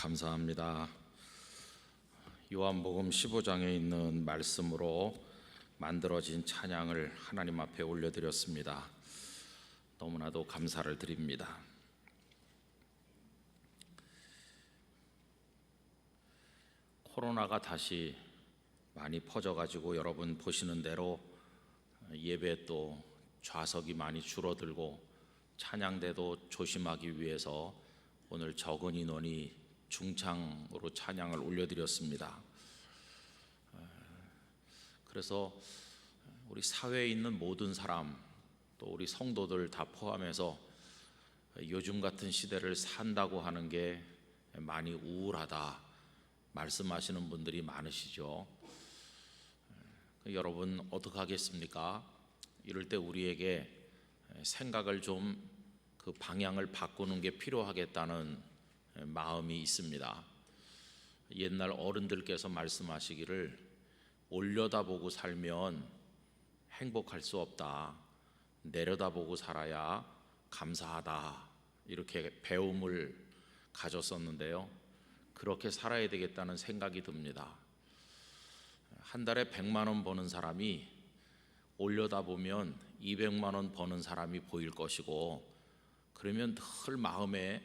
감사합니다. 요한복음 15장에 있는 말씀으로 만들어진 찬양을 하나님 앞에 올려드렸습니다. 너무나도 감사를 드립니다. 코로나가 다시 많이 퍼져가지고 여러분 보시는 대로 예배 또 좌석이 많이 줄어들고 찬양대도 조심하기 위해서 오늘 적은 인원이 중창으로 찬양을 올려드렸습니다. 그래서 우리 사회에 있는 모든 사람 또 우리 성도들 다 포함해서 요즘 같은 시대를 산다고 하는 게 많이 우울하다 말씀하시는 분들이 많으시죠. 여러분 어떻게 하겠습니까? 이럴 때 우리에게 생각을 좀 그 방향을 바꾸는 게 필요하겠다는 마음이 있습니다. 옛날 어른들께서 말씀하시기를 올려다보고 살면 행복할 수 없다, 내려다보고 살아야 감사하다, 이렇게 배움을 가졌었는데요. 그렇게 살아야 되겠다는 생각이 듭니다. 한 달에 100만 원 버는 사람이 올려다보면 200만 원 버는 사람이 보일 것이고, 그러면 늘 마음에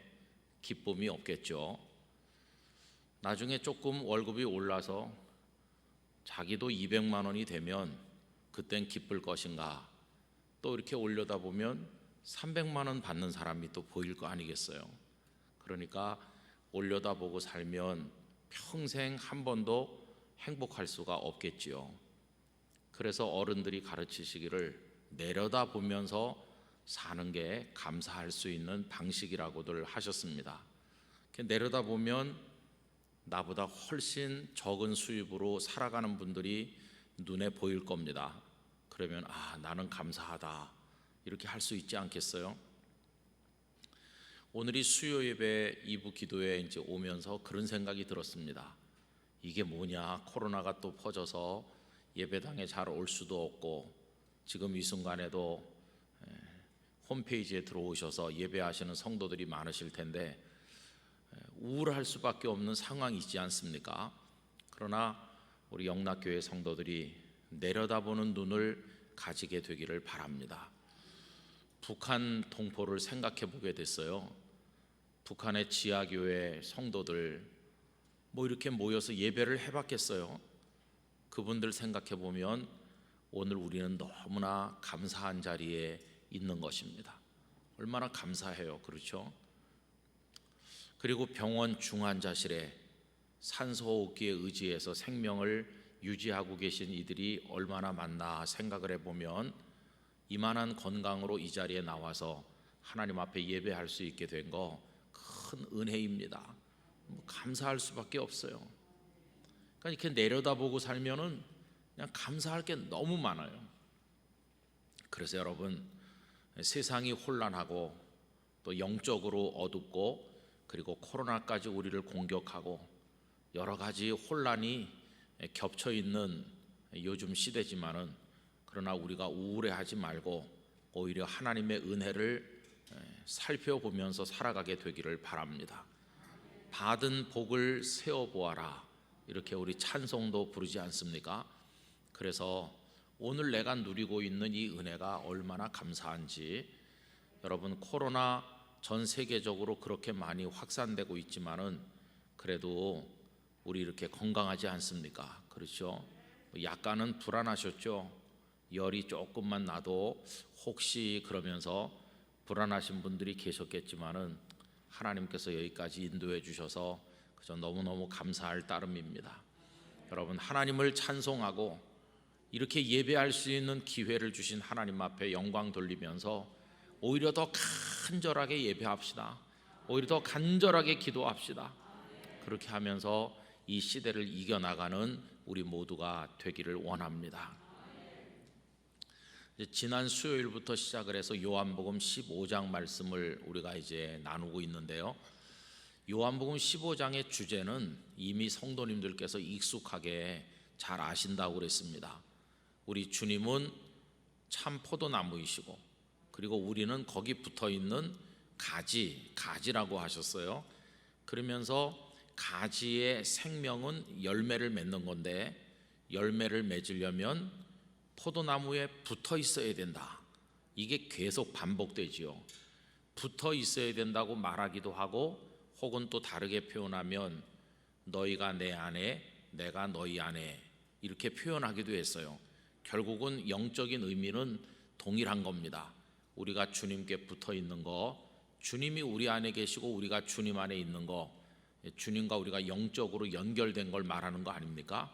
기쁨이 없겠죠. 나중에 조금 월급이 올라서 자기도 200만 원이 되면 그땐 기쁠 것인가, 또 이렇게 올려다보면 300만 원 받는 사람이 또 보일 거 아니겠어요. 그러니까 올려다보고 살면 평생 한 번도 행복할 수가 없겠지요. 그래서 어른들이 가르치시기를 내려다보면서 사는 게 감사할 수 있는 방식이라고들 하셨습니다. 내려다보면 나보다 훨씬 적은 수입으로 살아가는 분들이 눈에 보일 겁니다. 그러면 나는 감사하다, 이렇게 할 수 있지 않겠어요? 오늘이 수요 예배 2부 기도에 이제 오면서 그런 생각이 들었습니다. 이게 뭐냐, 코로나가 또 퍼져서 예배당에 잘 올 수도 없고, 지금 이 순간에도 홈페이지에 들어오셔서 예배하시는 성도들이 많으실 텐데 우울할 수밖에 없는 상황이지 않습니까? 그러나 우리 영락교회 성도들이 내려다보는 눈을 가지게 되기를 바랍니다. 북한 동포를 생각해 보게 됐어요. 북한의 지하교회 성도들 이렇게 모여서 예배를 해봤겠어요? 그분들 생각해 보면 오늘 우리는 너무나 감사한 자리에 있는 것입니다. 얼마나 감사해요. 그렇죠? 그리고 병원 중환자실에 산소호흡기에 의지해서 생명을 유지하고 계신 이들이 얼마나 많나 생각을 해보면 이만한 건강으로 이 자리에 나와서 하나님 앞에 예배할 수 있게 된 거 큰 은혜입니다. 감사할 수밖에 없어요. 그러니까 이렇게 내려다보고 살면은 그냥 감사할 게 너무 많아요. 그래서 여러분, 세상이 혼란하고 또 영적으로 어둡고 그리고 코로나까지 우리를 공격하고 여러 가지 혼란이 겹쳐 있는 요즘 시대지만은, 그러나 우리가 우울해하지 말고 오히려 하나님의 은혜를 살펴보면서 살아가게 되기를 바랍니다. 받은 복을 세어보아라, 이렇게 우리 찬송도 부르지 않습니까? 그래서 오늘 내가 누리고 있는 이 은혜가 얼마나 감사한지, 여러분 코로나 전 세계적으로 그렇게 많이 확산되고 있지만은 그래도 우리 이렇게 건강하지 않습니까? 그렇죠? 약간은 불안하셨죠? 열이 조금만 나도 혹시 그러면서 불안하신 분들이 계셨겠지만은 하나님께서 여기까지 인도해 주셔서 그저 너무너무 감사할 따름입니다. 여러분, 하나님을 찬송하고 이렇게 예배할 수 있는 기회를 주신 하나님 앞에 영광 돌리면서 오히려 더 간절하게 예배합시다. 오히려 더 간절하게 기도합시다. 그렇게 하면서 이 시대를 이겨나가는 우리 모두가 되기를 원합니다. 지난 수요일부터 시작을 해서 요한복음 15장 말씀을 우리가 이제 나누고 있는데요. 요한복음 15장의 주제는 이미 성도님들께서 익숙하게 잘 아신다고 그랬습니다. 우리 주님은 참 포도나무이시고, 그리고 우리는 거기 붙어 있는 가지라고 하셨어요. 그러면서 가지의 생명은 열매를 맺는 건데 열매를 맺으려면 포도나무에 붙어 있어야 된다. 이게 계속 반복되지요. 붙어 있어야 된다고 말하기도 하고 혹은 또 다르게 표현하면 너희가 내 안에 내가 너희 안에 이렇게 표현하기도 했어요. 결국은 영적인 의미는 동일한 겁니다. 우리가 주님께 붙어 있는 거, 주님이 우리 안에 계시고 우리가 주님 안에 있는 거, 주님과 우리가 영적으로 연결된 걸 말하는 거 아닙니까?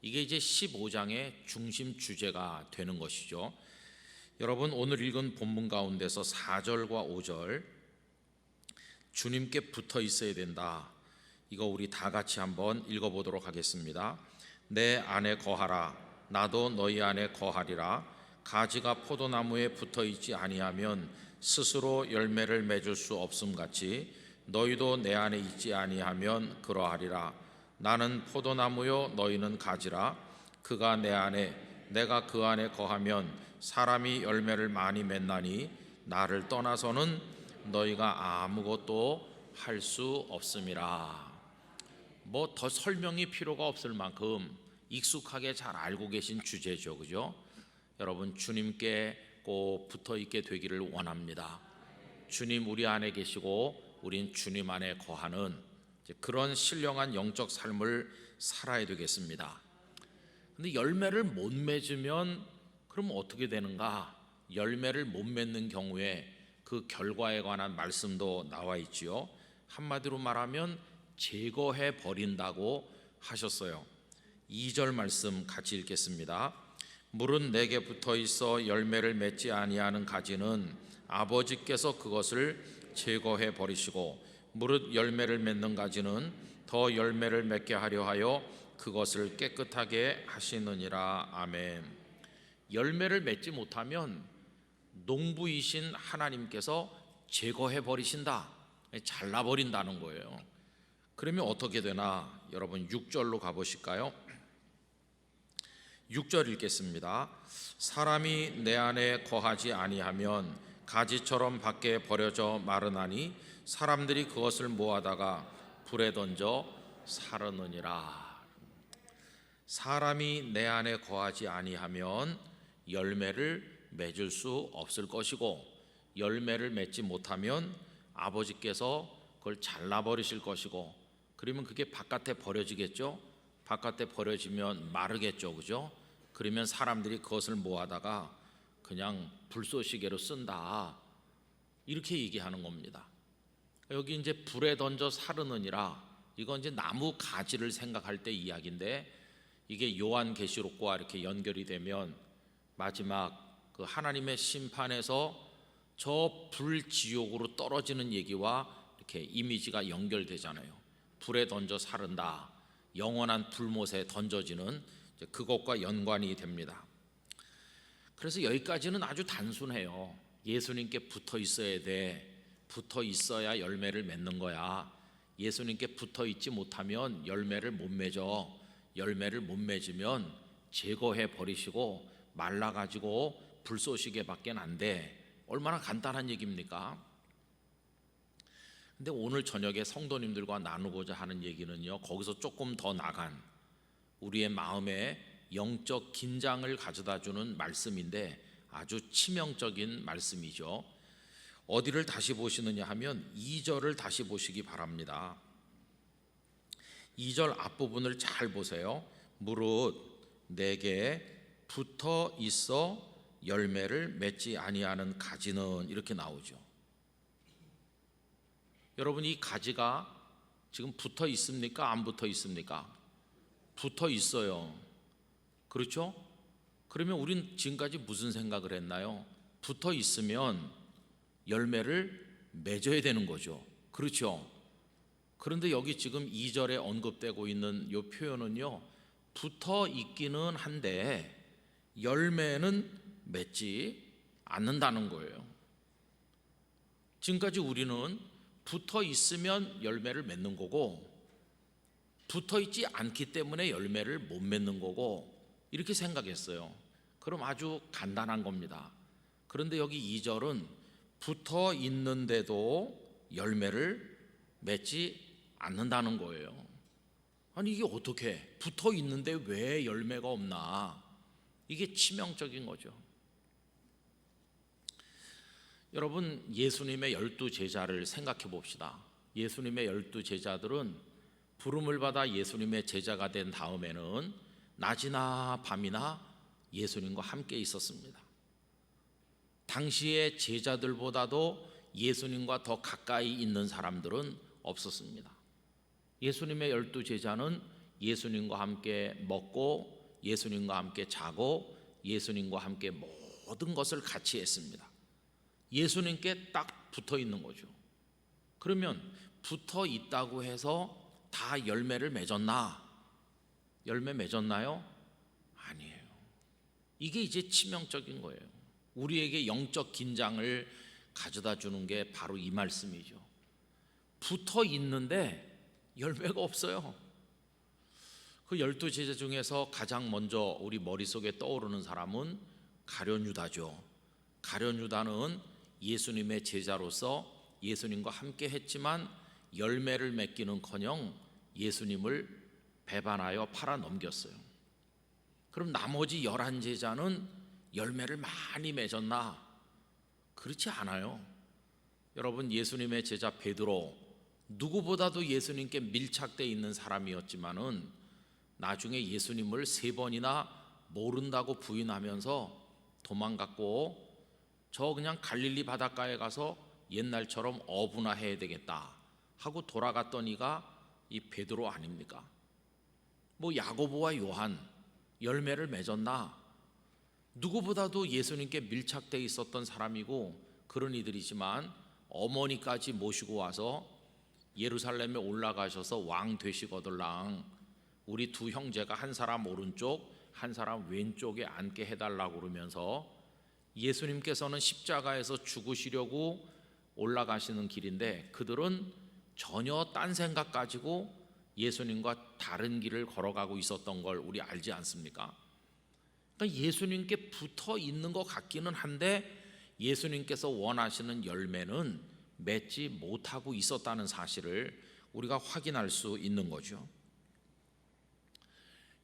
이게 이제 15장의 중심 주제가 되는 것이죠. 여러분, 오늘 읽은 본문 가운데서 4절과 5절 주님께 붙어 있어야 된다. 이거 우리 다 같이 한번 읽어보도록 하겠습니다. 내 안에 거하라. 나도 너희 안에 거하리라. 가지가 포도나무에 붙어 있지 아니하면 스스로 열매를 맺을 수 없음 같이 너희도 내 안에 있지 아니하면 그러하리라. 나는 포도나무요 너희는 가지라. 그가 내 안에 내가 그 안에 거하면 사람이 열매를 많이 맺나니 나를 떠나서는 너희가 아무것도 할 수 없음이라. 뭐 더 설명이 필요가 없을 만큼 익숙하게 잘 알고 계신 주제죠, 그죠? 여러분, 주님께 꼭 붙어 있게 되기를 원합니다. 주님 우리 안에 계시고 우린 주님 안에 거하는 그런 신령한 영적 삶을 살아야 되겠습니다. 근데 열매를 못 맺으면 그럼 어떻게 되는가? 열매를 못 맺는 경우에 그 결과에 관한 말씀도 나와 있지요. 한마디로 말하면 제거해 버린다고 하셨어요. 2절 말씀 같이 읽겠습니다. 물은 내게 붙어 있어 열매를 맺지 아니하는 가지는 아버지께서 그것을 제거해 버리시고 무릇 열매를 맺는 가지는 더 열매를 맺게 하려 하여 그것을 깨끗하게 하시느니라. 아멘. 열매를 맺지 못하면 농부이신 하나님께서 제거해 버리신다, 잘라 버린다는 거예요. 그러면 어떻게 되나? 여러분 6절로 가보실까요? 6절 읽겠습니다. 사람이 내 안에 거하지 아니하면 가지처럼 밖에 버려져 마르나니 사람들이 그것을 모아다가 불에 던져 사르느니라. 사람이 내 안에 거하지 아니하면 열매를 맺을 수 없을 것이고 열매를 맺지 못하면 아버지께서 그걸 잘라버리실 것이고 그러면 그게 바깥에 버려지겠죠. 바깥에 버려지면 마르겠죠, 그죠? 그러면 사람들이 그것을 모아다가 그냥 불쏘시개로 쓴다, 이렇게 얘기하는 겁니다. 여기 이제 불에 던져 사르느니라, 이건 이제 나무 가지를 생각할 때 이야기인데 이게 요한계시록과 이렇게 연결이 되면 마지막 그 하나님의 심판에서 저 불지옥으로 떨어지는 얘기와 이렇게 이미지가 연결되잖아요. 불에 던져 사른다, 영원한 불못에 던져지는 그것과 연관이 됩니다. 그래서 여기까지는 아주 단순해요. 예수님께 붙어 있어야 돼. 붙어 있어야 열매를 맺는 거야. 예수님께 붙어 있지 못하면 열매를 못 맺어. 열매를 못 맺으면 제거해 버리시고 말라가지고 불쏘시개밖에 안 돼. 얼마나 간단한 얘기입니까? 근데 오늘 저녁에 성도님들과 나누고자 하는 얘기는요, 거기서 조금 더 나간 우리의 마음에 영적 긴장을 가져다주는 말씀인데 아주 치명적인 말씀이죠. 어디를 다시 보시느냐 하면 2절을 다시 보시기 바랍니다. 2절 앞부분을 잘 보세요. 무릇 내게 붙어 있어 열매를 맺지 아니하는 가지는, 이렇게 나오죠. 여러분, 이 가지가 지금 붙어 있습니까? 안 붙어 있습니까? 붙어 있어요. 그렇죠? 그러면 우린 지금까지 무슨 생각을 했나요? 붙어 있으면 열매를 맺어야 되는 거죠. 그렇죠? 그런데 여기 지금 2절에 언급되고 있는 이 표현은요, 붙어 있기는 한데 열매는 맺지 않는다는 거예요. 지금까지 우리는 붙어 있으면 열매를 맺는 거고 붙어 있지 않기 때문에 열매를 못 맺는 거고 이렇게 생각했어요. 그럼 아주 간단한 겁니다. 그런데 여기 2절은 붙어 있는데도 열매를 맺지 않는다는 거예요. 아니 이게 어떻게 붙어 있는데 왜 열매가 없나? 이게 치명적인 거죠. 여러분, 예수님의 12제자를 생각해 봅시다. 예수님의 12제자들은 부름을 받아 예수님의 제자가 된 다음에는 낮이나 밤이나 예수님과 함께 있었습니다. 당시의 제자들보다도 예수님과 더 가까이 있는 사람들은 없었습니다. 예수님의 12제자는 예수님과 함께 먹고 예수님과 함께 자고 예수님과 함께 모든 것을 같이 했습니다. 예수님께 딱 붙어 있는 거죠. 그러면 붙어 있다고 해서 다 열매를 맺었나? 열매 맺었나요? 아니에요. 이게 이제 치명적인 거예요. 우리에게 영적 긴장을 가져다 주는 게 바로 이 말씀이죠. 붙어 있는데 열매가 없어요. 그 12제자 중에서 가장 먼저 우리 머릿속에 떠오르는 사람은 가룟 유다죠. 가룟 유다는 예수님의 제자로서 예수님과 함께 했지만 열매를 맺기는커녕 예수님을 배반하여 팔아 넘겼어요. 그럼 나머지 11제자는 열매를 많이 맺었나? 그렇지 않아요. 여러분, 예수님의 제자 베드로, 누구보다도 예수님께 밀착되어 있는 사람이었지만은 나중에 예수님을 3번이나 모른다고 부인하면서 도망갔고, 저 그냥 갈릴리 바닷가에 가서 옛날처럼 어부나 해야 되겠다 하고 돌아갔던 이가 이 베드로 아닙니까? 뭐 야고보와 요한 열매를 맺었나? 누구보다도 예수님께 밀착되어 있었던 사람이고 그런 이들이지만 어머니까지 모시고 와서 예루살렘에 올라가셔서 왕 되시거들랑 우리 두 형제가 한 사람 오른쪽 한 사람 왼쪽에 앉게 해달라고 그러면서 예수님께서는 십자가에서 죽으시려고 올라가시는 길인데 그들은 전혀 딴 생각 가지고 예수님과 다른 길을 걸어가고 있었던 걸 우리 알지 않습니까? 그러니까 예수님께 붙어 있는 것 같기는 한데 예수님께서 원하시는 열매는 맺지 못하고 있었다는 사실을 우리가 확인할 수 있는 거죠.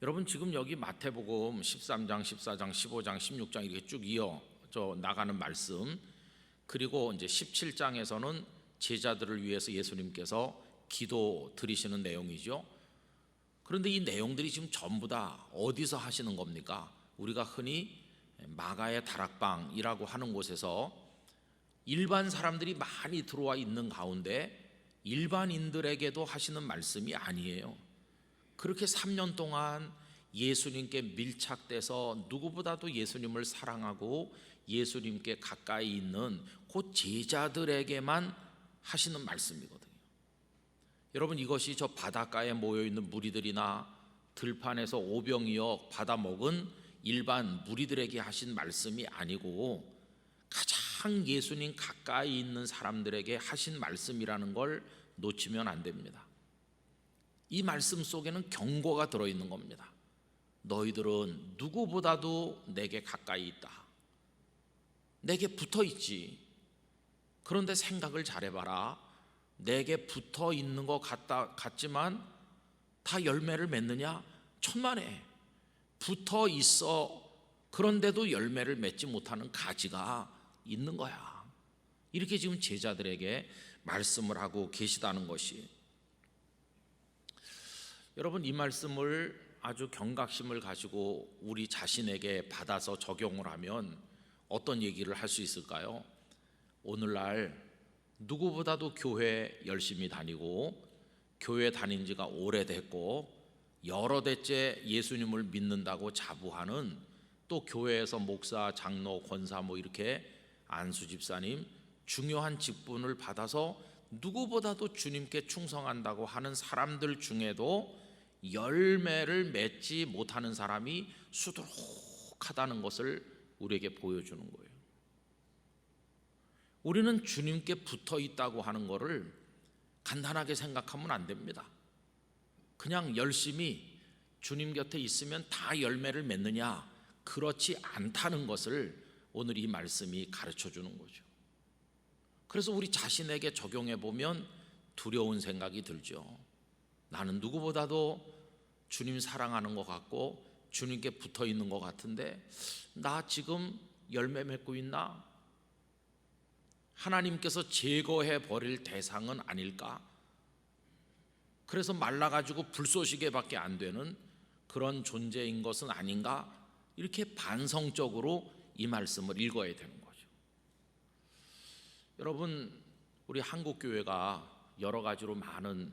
여러분, 지금 여기 마태복음 13장, 14장, 15장, 16장 이렇게 쭉 이어져 나가는 말씀, 그리고 이제 17장에서는 제자들을 위해서 예수님께서 기도 드리시는 내용이죠. 그런데 이 내용들이 지금 전부 다 어디서 하시는 겁니까? 우리가 흔히 마가의 다락방이라고 하는 곳에서 일반 사람들이 많이 들어와 있는 가운데 일반인들에게도 하시는 말씀이 아니에요. 그렇게 3년 동안 예수님께 밀착돼서 누구보다도 예수님을 사랑하고 예수님께 가까이 있는 그 제자들에게만 하시는 말씀이거든요. 여러분, 이것이 저 바닷가에 모여있는 무리들이나 들판에서 오병이어 받아먹은 일반 무리들에게 하신 말씀이 아니고 가장 예수님 가까이 있는 사람들에게 하신 말씀이라는 걸 놓치면 안 됩니다. 이 말씀 속에는 경고가 들어있는 겁니다. 너희들은 누구보다도 내게 가까이 있다. 내게 붙어 있지. 그런데 생각을 잘해봐라. 내게 붙어 있는 것 같지만 다 열매를 맺느냐? 천만에. 붙어 있어. 그런데도 열매를 맺지 못하는 가지가 있는 거야. 이렇게 지금 제자들에게 말씀을 하고 계시다는 것이. 여러분, 이 말씀을 아주 경각심을 가지고 우리 자신에게 받아서 적용을 하면 어떤 얘기를 할 수 있을까요? 오늘날 누구보다도 교회 열심히 다니고 교회 다닌 지가 오래됐고 여러 대째 예수님을 믿는다고 자부하는 또 교회에서 목사, 장로, 권사 뭐 이렇게 안수 집사님 중요한 직분을 받아서 누구보다도 주님께 충성한다고 하는 사람들 중에도 열매를 맺지 못하는 사람이 수두룩하다는 것을 우리에게 보여주는 거예요. 우리는 주님께 붙어 있다고 하는 것을 간단하게 생각하면 안 됩니다. 그냥 열심히 주님 곁에 있으면 다 열매를 맺느냐? 그렇지 않다는 것을 오늘 이 말씀이 가르쳐 주는 거죠. 그래서 우리 자신에게 적용해 보면 두려운 생각이 들죠. 나는 누구보다도 주님 사랑하는 것 같고 주님께 붙어 있는 것 같은데 나 지금 열매 맺고 있나? 하나님께서 제거해 버릴 대상은 아닐까? 그래서 말라가지고 불쏘시개밖에 안 되는 그런 존재인 것은 아닌가? 이렇게 반성적으로 이 말씀을 읽어야 되는 거죠. 여러분, 우리 한국교회가 여러 가지로 많은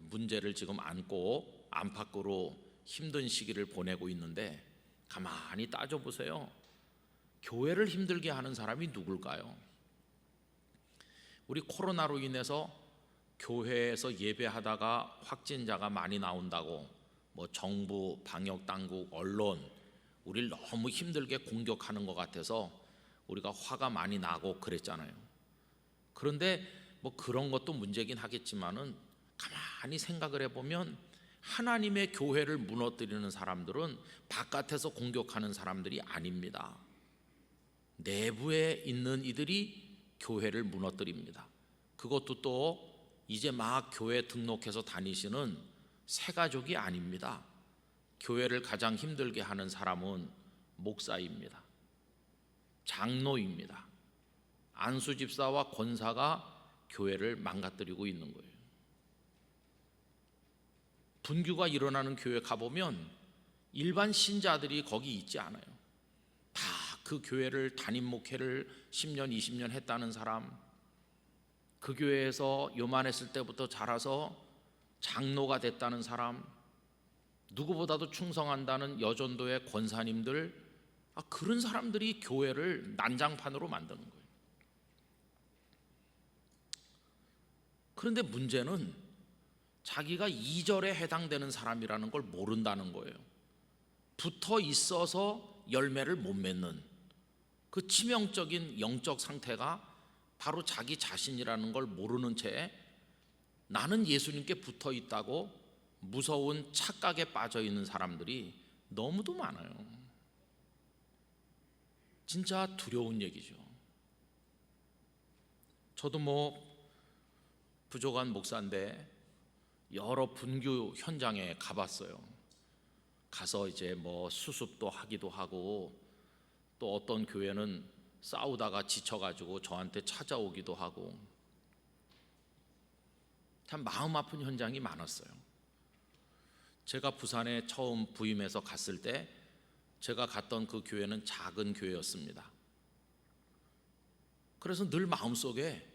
문제를 지금 안고 안팎으로 힘든 시기를 보내고 있는데 가만히 따져보세요. 교회를 힘들게 하는 사람이 누굴까요? 우리 코로나로 인해서 교회에서 예배하다가 확진자가 많이 나온다고 정부, 방역당국, 언론 우리를 너무 힘들게 공격하는 것 같아서 우리가 화가 많이 나고 그랬잖아요. 그런데 그런 것도 문제긴 하겠지만은 가만히 생각을 해보면 하나님의 교회를 무너뜨리는 사람들은 바깥에서 공격하는 사람들이 아닙니다. 내부에 있는 이들이 교회를 무너뜨립니다. 그것도 또 이제 막 교회 등록해서 다니시는 새가족이 아닙니다. 교회를 가장 힘들게 하는 사람은 목사입니다. 장로입니다. 안수집사와 권사가 교회를 망가뜨리고 있는 거예요. 분규가 일어나는 교회 가보면 일반 신자들이 거기 있지 않아요. 다 그 교회를 담임 목회를 10년, 20년 했다는 사람, 그 교회에서 요만했을 때부터 자라서 장로가 됐다는 사람, 누구보다도 충성한다는 여전도의 권사님들, 그런 사람들이 교회를 난장판으로 만드는 거예요. 그런데 문제는 자기가 2절에 해당되는 사람이라는 걸 모른다는 거예요. 붙어 있어서 열매를 못 맺는 그 치명적인 영적 상태가 바로 자기 자신이라는 걸 모르는 채 나는 예수님께 붙어 있다고 무서운 착각에 빠져 있는 사람들이 너무도 많아요. 진짜 두려운 얘기죠. 저도 부족한 목사인데 여러 분교 현장에 가봤어요. 가서 이제 수습도 하기도 하고 또 어떤 교회는 싸우다가 지쳐가지고 저한테 찾아오기도 하고 참 마음 아픈 현장이 많았어요. 제가 부산에 처음 부임해서 갔을 때 제가 갔던 그 교회는 작은 교회였습니다. 그래서 늘 마음속에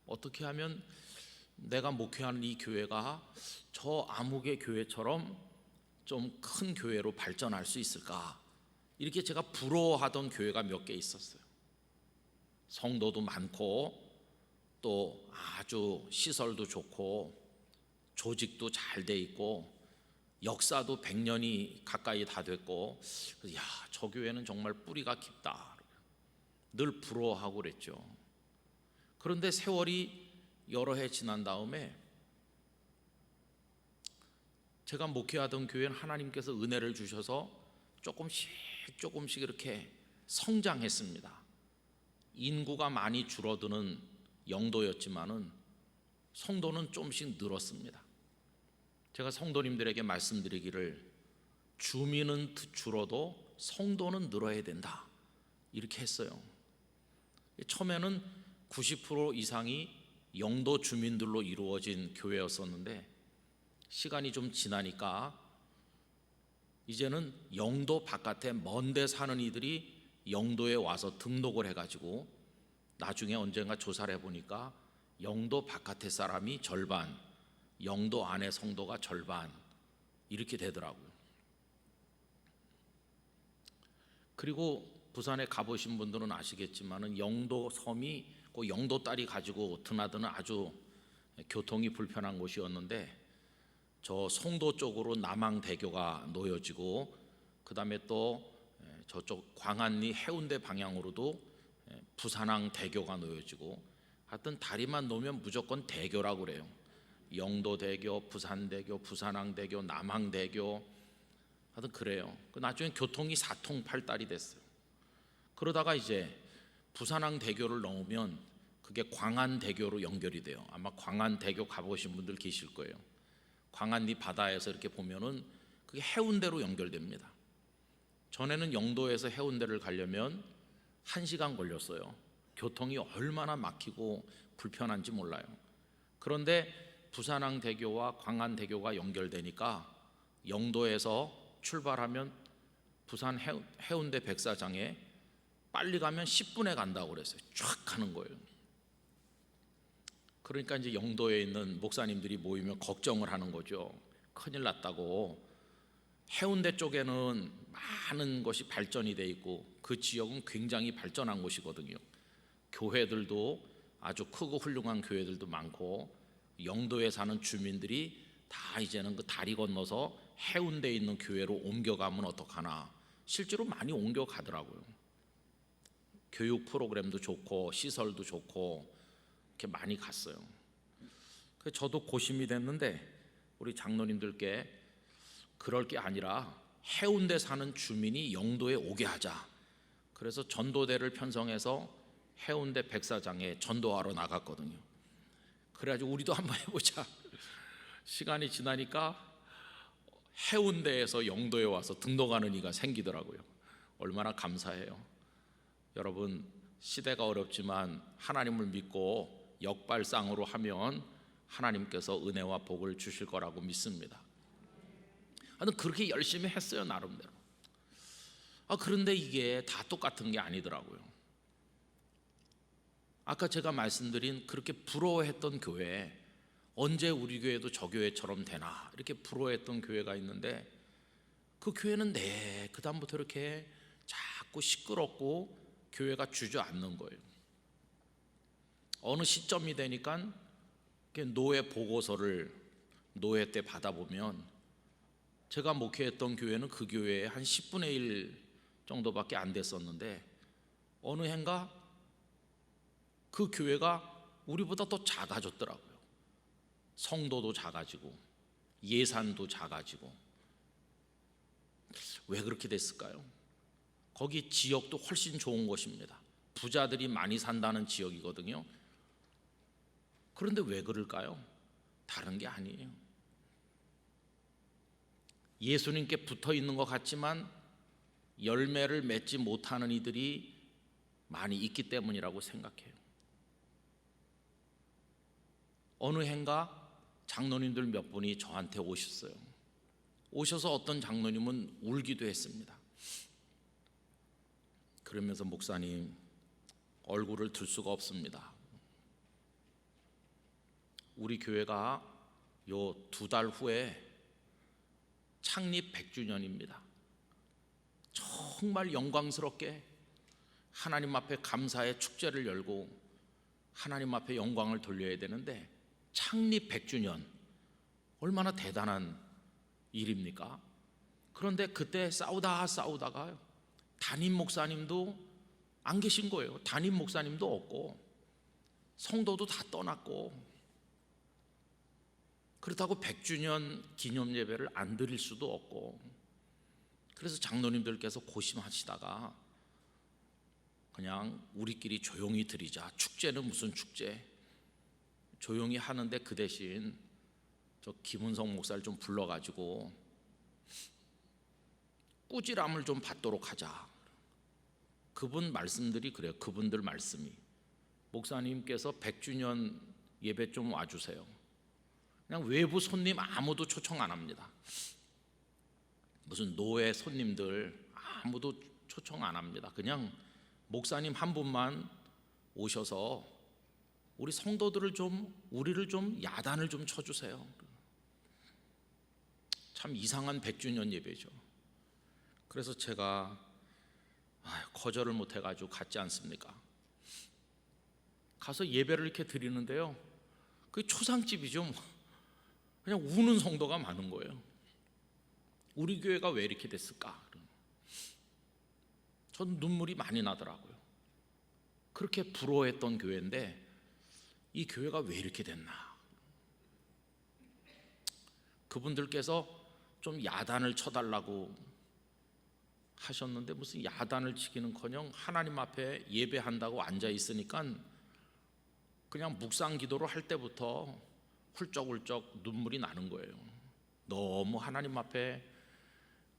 어떻게 하면 내가 목회하는 이 교회가 저 아무개 교회처럼 좀 큰 교회로 발전할 수 있을까, 이렇게 제가 부러워하던 교회가 몇 개 있었어요. 성도도 많고 또 아주 시설도 좋고 조직도 잘 돼 있고 역사도 100년이 가까이 다 됐고, 저 교회는 정말 뿌리가 깊다, 늘 부러워하고 그랬죠. 그런데 세월이 여러 해 지난 다음에 제가 목회하던 교회는 하나님께서 은혜를 주셔서 조금씩 이렇게 성장했습니다. 인구가 많이 줄어드는 영도였지만은 성도는 조금씩 늘었습니다. 제가 성도님들에게 말씀드리기를 주민은 줄어도 성도는 늘어야 된다, 이렇게 했어요. 처음에는 90% 이상이 영도 주민들로 이루어진 교회였었는데 시간이 좀 지나니까 이제는 영도 바깥에 먼데 사는 이들이 영도에 와서 등록을 해가지고 나중에 언젠가 조사를 해보니까 영도 바깥에 사람이 절반, 영도 안에 성도가 절반, 이렇게 되더라고요. 그리고 부산에 가보신 분들은 아시겠지만은 영도 섬이 그 영도 딸이 가지고 드나드는 아주 교통이 불편한 곳이었는데 저 송도 쪽으로 남항대교가 놓여지고 그 다음에 또 저쪽 광안리 해운대 방향으로도 부산항대교가 놓여지고, 하여튼 다리만 놓으면 무조건 대교라고 그래요. 영도대교, 부산대교, 부산항대교, 남항대교, 하여튼 그래요. 나중에 교통이 사통팔달이 됐어요. 그러다가 이제 부산항대교를 넘으면 그게 광안대교로 연결이 돼요. 아마 광안대교 가보신 분들 계실 거예요. 광안리 바다에서 이렇게 보면은 그게 해운대로 연결됩니다. 전에는 영도에서 해운대를 가려면 1시간 걸렸어요. 교통이 얼마나 막히고 불편한지 몰라요. 그런데 부산항대교와 광안대교가 연결되니까 영도에서 출발하면 부산 해운대 백사장에 빨리 가면 10분에 간다고 그랬어요. 쫙 가는 거예요. 그러니까 이제 영도에 있는 목사님들이 모이면 걱정을 하는 거죠. 큰일 났다고. 해운대 쪽에는 많은 것이 발전이 돼 있고 그 지역은 굉장히 발전한 곳이거든요. 교회들도 아주 크고 훌륭한 교회들도 많고 영도에 사는 주민들이 다 이제는 그 다리 건너서 해운대에 있는 교회로 옮겨가면 어떡하나. 실제로 많이 옮겨가더라고요. 교육 프로그램도 좋고 시설도 좋고 이렇게 많이 갔어요. 그래서 저도 고심이 됐는데 우리 장로님들께 그럴 게 아니라 해운대 사는 주민이 영도에 오게 하자. 그래서 전도대를 편성해서 해운대 백사장에 전도하러 나갔거든요. 그래가지고 우리도 한번 해보자. 시간이 지나니까 해운대에서 영도에 와서 등록하는 이가 생기더라고요. 얼마나 감사해요. 여러분, 시대가 어렵지만 하나님을 믿고 역발상으로 하면 하나님께서 은혜와 복을 주실 거라고 믿습니다. 하여튼 그렇게 열심히 했어요, 나름대로. 그런데 이게 다 똑같은 게 아니더라고요. 아까 제가 말씀드린 그렇게 부러워했던 교회, 언제 우리 교회도 저 교회처럼 되나 이렇게 부러워했던 교회가 있는데 그 교회는 그 다음부터 이렇게 자꾸 시끄럽고 교회가 주저앉는 거예요. 어느 시점이 되니까 노회 보고서를 노회 때 받아보면 제가 목회했던 교회는 그 교회의 한 10분의 1 정도밖에 안 됐었는데 어느 해인가 그 교회가 우리보다 더 작아졌더라고요. 성도도 작아지고 예산도 작아지고. 왜 그렇게 됐을까요? 거기 지역도 훨씬 좋은 곳입니다. 부자들이 많이 산다는 지역이거든요. 그런데 왜 그럴까요? 다른 게 아니에요. 예수님께 붙어 있는 것 같지만 열매를 맺지 못하는 이들이 많이 있기 때문이라고 생각해요. 어느 해인가 장로님들 몇 분이 저한테 오셨어요. 오셔서 어떤 장로님은 울기도 했습니다. 그러면서 목사님, 얼굴을 들 수가 없습니다. 우리 교회가 요 2달 후에 창립 100주년입니다. 정말 영광스럽게 하나님 앞에 감사의 축제를 열고 하나님 앞에 영광을 돌려야 되는데 창립 100주년 얼마나 대단한 일입니까? 그런데 그때 싸우다가 담임 목사님도 안 계신 거예요. 담임 목사님도 없고 성도도 다 떠났고, 그렇다고 100주년 기념 예배를 안 드릴 수도 없고, 그래서 장로님들께서 고심하시다가 그냥 우리끼리 조용히 드리자. 축제는 무슨 축제? 조용히 하는데 그 대신 저 김은성 목사를 좀 불러가지고 꾸지람을 좀 받도록 하자. 그분 말씀들이 그래요. 그분들 말씀이, 목사님께서 100주년 예배 좀 와주세요. 그냥 외부 손님 아무도 초청 안 합니다. 무슨 노예 손님들 아무도 초청 안 합니다. 그냥 목사님 한 분만 오셔서 우리 성도들을 좀, 우리를 좀 야단을 좀 쳐주세요. 참 이상한 100주년 예배죠. 그래서 제가 거절을 못 해가지고 갔지 않습니까? 가서 예배를 이렇게 드리는데요, 그게 초상집이죠. 그냥 우는 성도가 많은 거예요. 우리 교회가 왜 이렇게 됐을까? 전 눈물이 많이 나더라고요. 그렇게 부러워했던 교회인데 이 교회가 왜 이렇게 됐나? 그분들께서 좀 야단을 쳐달라고 하셨는데 무슨 야단을 치기는커녕 하나님 앞에 예배한다고 앉아 있으니까 그냥 묵상 기도를 할 때부터 훌쩍훌쩍 눈물이 나는 거예요. 너무 하나님 앞에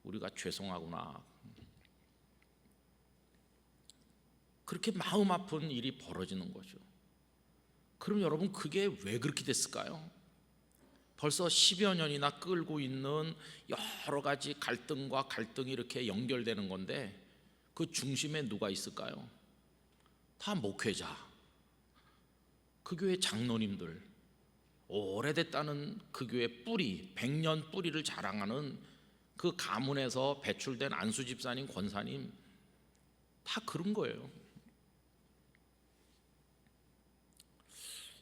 우리가 죄송하구나. 그렇게 마음 아픈 일이 벌어지는 거죠. 그럼 여러분, 그게 왜 그렇게 됐을까요? 벌써 10여 년이나 끌고 있는 여러 가지 갈등과 갈등이 이렇게 연결되는 건데, 그 중심에 누가 있을까요? 다 목회자, 그 교회 장로님들, 오래됐다는 그 교회 뿌리, 100년 뿌리를 자랑하는 그 가문에서 배출된 안수 집사님, 권사님, 다 그런 거예요.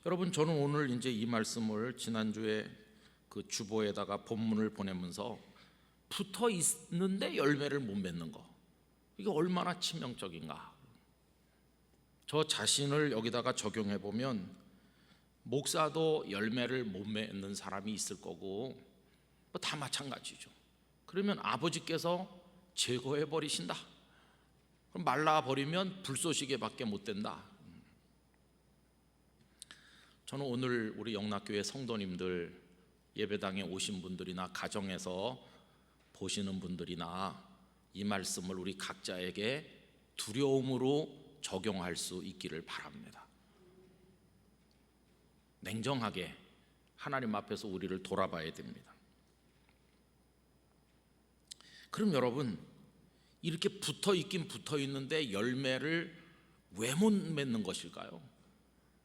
여러분, 저는 오늘 이제 이 말씀을 지난주에 그 주보에다가 본문을 보내면서 붙어 있는데 열매를 못 맺는 거, 이게 얼마나 치명적인가. 저 자신을 여기다가 적용해 보면 목사도 열매를 못 맺는 사람이 있을 거고, 뭐 다 마찬가지죠. 그러면 아버지께서 제거해 버리신다. 그럼 말라 버리면 불쏘시개밖에 못 된다. 저는 오늘 우리 영락교회 성도님들, 예배당에 오신 분들이나 가정에서 보시는 분들이나 이 말씀을 우리 각자에게 두려움으로 적용할 수 있기를 바랍니다. 냉정하게 하나님 앞에서 우리를 돌아봐야 됩니다. 그럼 여러분, 이렇게 붙어 있긴 붙어 있는데 열매를 왜 못 맺는 것일까요?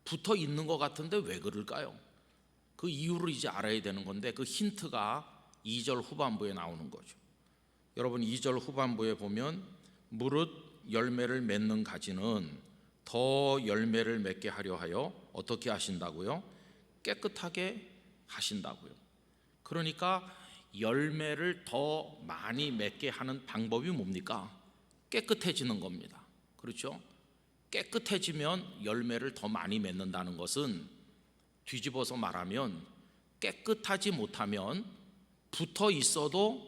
붙어 있는 것 같은데 왜 그럴까요? 그 이유를 이제 알아야 되는 건데, 그 힌트가 2절 후반부에 나오는 거죠. 여러분, 2절 후반부에 보면 무릇 열매를 맺는 가지는 더 열매를 맺게 하려 하여 어떻게 하신다고요? 깨끗하게 하신다고요. 그러니까 열매를 더 많이 맺게 하는 방법이 뭡니까? 깨끗해지는 겁니다. 그렇죠? 깨끗해지면 열매를 더 많이 맺는다는 것은, 뒤집어서 말하면 깨끗하지 못하면 붙어 있어도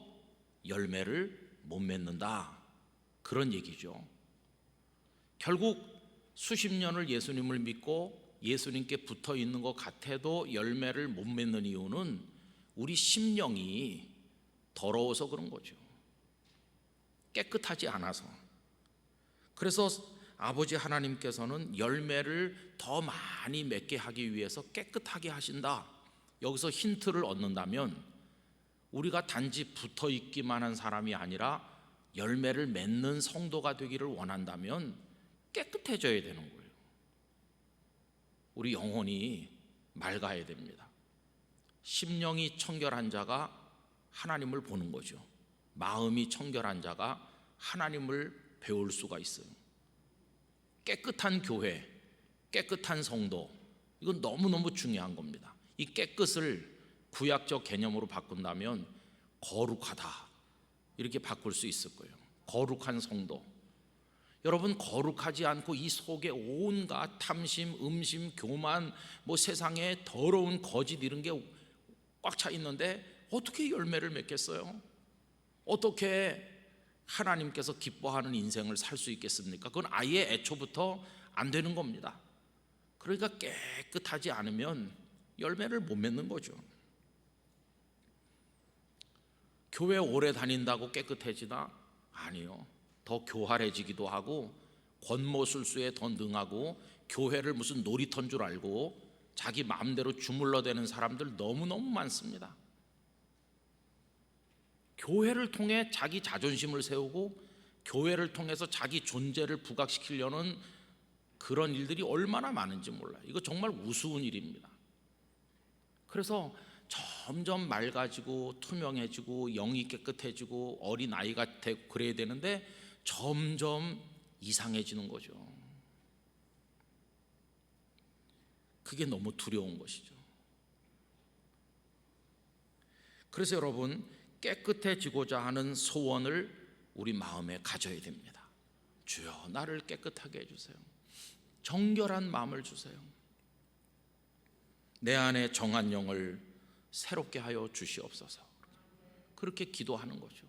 열매를 못 맺는다, 그런 얘기죠. 결국 수십 년을 예수님을 믿고 예수님께 붙어 있는 것 같아도 열매를 못 맺는 이유는 우리 심령이 더러워서 그런 거죠. 깨끗하지 않아서. 그래서 아버지 하나님께서는 열매를 더 많이 맺게 하기 위해서 깨끗하게 하신다. 여기서 힌트를 얻는다면, 우리가 단지 붙어 있기만 한 사람이 아니라 열매를 맺는 성도가 되기를 원한다면 깨끗해져야 되는 거예요. 우리 영혼이 맑아야 됩니다. 심령이 청결한 자가 하나님을 보는 거죠. 마음이 청결한 자가 하나님을 배울 수가 있어요. 깨끗한 교회, 깨끗한 성도, 이건 너무너무 중요한 겁니다. 이 깨끗을 구약적 개념으로 바꾼다면 거룩하다, 이렇게 바꿀 수 있을 거예요. 거룩한 성도. 여러분, 거룩하지 않고 이 속에 온갖 탐심, 음심, 교만, 뭐 세상에 더러운 거짓, 이런 게 꽉 차 있는데 어떻게 열매를 맺겠어요? 어떻게 하나님께서 기뻐하는 인생을 살 수 있겠습니까? 그건 아예 애초부터 안 되는 겁니다. 그러니까 깨끗하지 않으면 열매를 못 맺는 거죠. 교회 오래 다닌다고 깨끗해지나? 아니요. 더 교활해지기도 하고, 권모술수에 더 능하고, 교회를 무슨 놀이터인 줄 알고 자기 마음대로 주물러대는 사람들 너무너무 많습니다. 교회를 통해 자기 자존심을 세우고 교회를 통해서 자기 존재를 부각시키려는 그런 일들이 얼마나 많은지 몰라요. 이거 정말 우스운 일입니다. 그래서 점점 맑아지고 투명해지고 영이 깨끗해지고 어린 아이가 되고 그래야 되는데 점점 이상해지는 거죠. 그게 너무 두려운 것이죠. 그래서 여러분, 깨끗해지고자 하는 소원을 우리 마음에 가져야 됩니다. 주여, 나를 깨끗하게 해주세요. 정결한 마음을 주세요. 내 안에 정한 영을 새롭게 하여 주시옵소서. 그렇게 기도하는 거죠.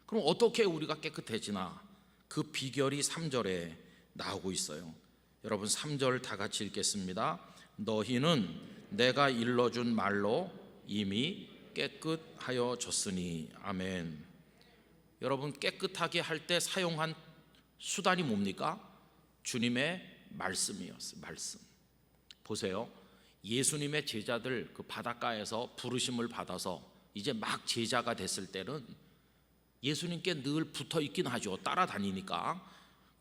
그럼 어떻게 우리가 깨끗해지나? 그 비결이 3절에 나오고 있어요. 여러분, 3절 다 같이 읽겠습니다. 너희는 내가 일러준 말로 이미 깨끗하여졌으니. 아멘. 여러분, 깨끗하게 할 때 사용한 수단이 뭡니까? 주님의 말씀이었어요. 말씀. 보세요. 예수님의 제자들 그 바닷가에서 부르심을 받아서 이제 막 제자가 됐을 때는 예수님께 늘 붙어 있긴 하죠. 따라다니니까.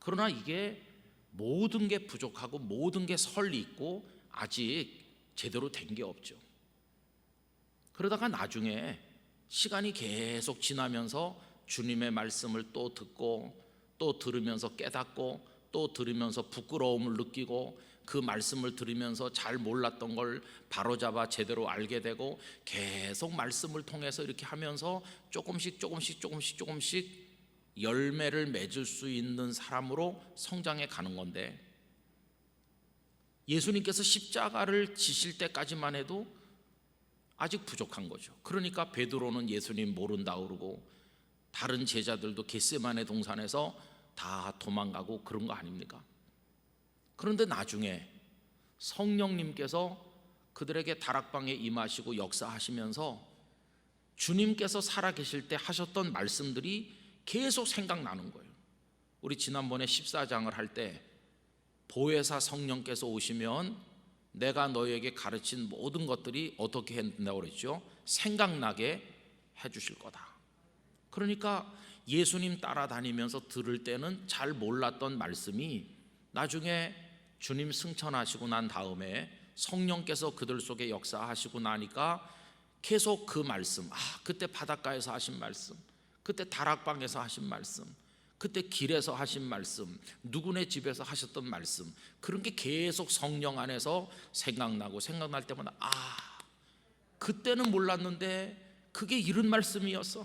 그러나 이게 모든 게 부족하고 모든 게 설리 있고 아직 제대로 된 게 없죠. 그러다가 나중에 시간이 계속 지나면서 주님의 말씀을 또 듣고 또 들으면서 깨닫고 또 들으면서 부끄러움을 느끼고 그 말씀을 들으면서 잘 몰랐던 걸 바로잡아 제대로 알게 되고 계속 말씀을 통해서 이렇게 하면서 조금씩 열매를 맺을 수 있는 사람으로 성장해 가는 건데, 예수님께서 십자가를 지실 때까지만 해도 아직 부족한 거죠. 그러니까 베드로는 예수님 모른다 그러고 다른 제자들도 겟세마네 동산에서 다 도망가고 그런 거 아닙니까? 그런데 나중에 성령님께서 그들에게 다락방에 임하시고 역사하시면서 주님께서 살아계실 때 하셨던 말씀들이 계속 생각나는 거예요. 우리 지난번에 14장을 할 때 보혜사 성령께서 오시면 내가 너희에게 가르친 모든 것들이 어떻게 된다고 그랬죠? 생각나게 해주실 거다. 그러니까 예수님 따라다니면서 들을 때는 잘 몰랐던 말씀이 나중에 주님 승천하시고 난 다음에 성령께서 그들 속에 역사하시고 나니까 계속 그 말씀, 그때 바닷가에서 하신 말씀, 그때 다락방에서 하신 말씀, 그때 길에서 하신 말씀, 누구네 집에서 하셨던 말씀, 그런 게 계속 성령 안에서 생각나고 생각날 때마다 그때는 몰랐는데 그게 이런 말씀이었어.